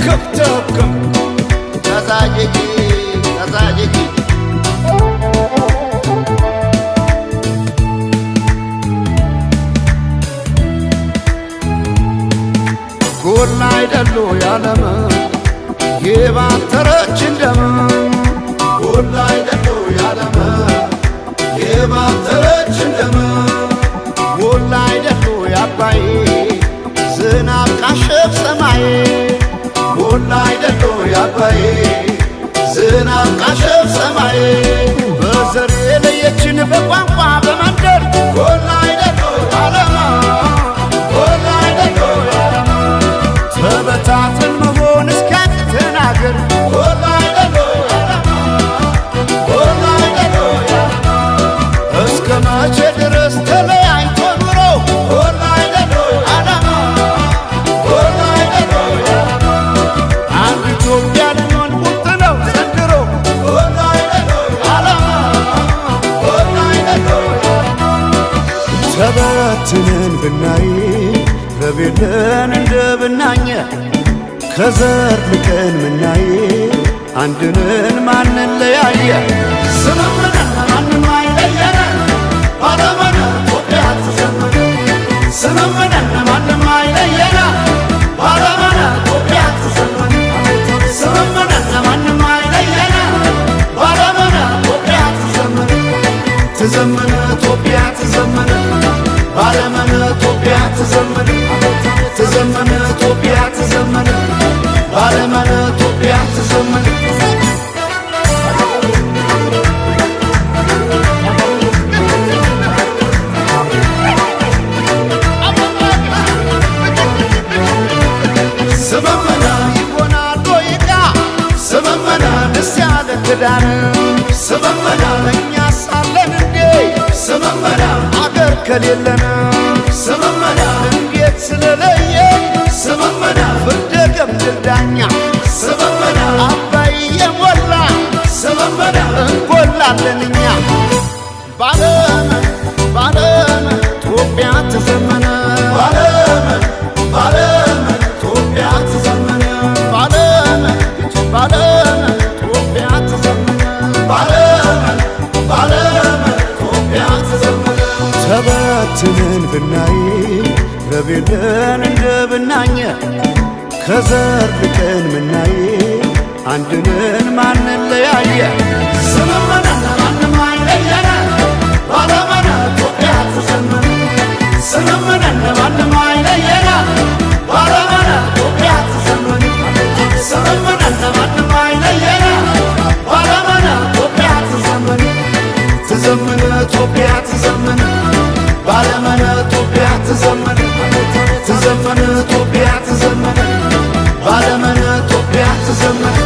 ክፍትክም ተዛየጂ ተዛየጂ ጎላ አይደሉ ያለም የባተረች እንደም ጎላ አይደሉ ያለም የባተረች እንደም ጎላ አይደሉ ያባይ ዝናብ ካሸፍ ሰማይ ጎላ አይደሉ ያባይ ዝናብ ካሸፍ ሰማይ በዘር የለየችን በቋንቋ በመንደር ጎላ አይደሉ ያለማ ጎላ አይደሉ ያለማ ተበታትን መሆን እስኪያቅተን አገር ጎላ አይደሉ ያለማ ጎላ አይደሉ ያለማ እስከ መቼ ድረስ ተለያይቶ ኑሮ ጎላ አይደሉ ያለማ ጎላ አይደሉ ያለማ አንድ ኢትዮጵያ ልንሆን ቁርጥ ነው ዘንድሮ ጎላ አይደሉ ያለማ ጎላ አይደሉ ያለማ ተበትነን ብናይ ረቤለን እንደ ብናኘ ከዘር ልቀን ምናይ አንድነን ማንን ለያየ ስምምነን ማንም አይለየነ ባለመነ ኢትዮጵያ ትዘምር ስምምነን ማንም አይለየነ ባለመነ ኢትዮጵያ ትዘምር ስምምነን ማንም አይለየነ ባለመነ ኢትዮጵያ ትዘምር ትዘምር ኢትዮጵያ ትዘምር ባለመነ ኢትዮጵያ ትዘምር ትዘምር ኢትዮጵያ ትዘምር ባለመነ ኢትዮጵያ ትዘምር ስመመና ይሆናል ዶይቃ ስመመና ደስ ያለ ክዳን ስመመና እኛ ሳለን እንዴ ስመመና አገር ከሌለን ስመመና እንዴት ስለለየ ስመመና ፍርደ ገምድል ዳኛ ስመመና አባይ የሞላ ስመመና እንጎላለን እኛ ባለመን ባለመን ኢትዮጵያ ትዘመነ ባለመን ባለመን ኢትዮጵያ ትዘመነ ባለመን ባለመን ኢትዮጵያ ትዘመነ ባለመን ባለመን ኢትዮጵያ ትዘመነ ተበትነን ብናይ ረቤለን እንደ ብናኘ ከዘር ልቀን ምናይ አንድነን ማንን ለያየ ስምምነን ማንም አይለየነ ባለመነ ኢትዮጵያ ትዘምር ስምምነን ማንም አይለየነ ባለመነ ኢትዮጵያ ትዘምር ስምምነን ማንም አይለየነ ባለመነ ኢትዮጵያ ትዘምር ትዘምር ኢትዮጵያ ትዘምር ባለመነ ኢትዮጵያ ትዘምር ትዘምር ኢትዮጵያ ትዘምር ባለመነ ኢትዮጵያ ትዘምር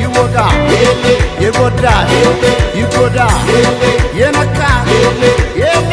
ይወጋ የጎዳ ይጎዳ የነካ የሌ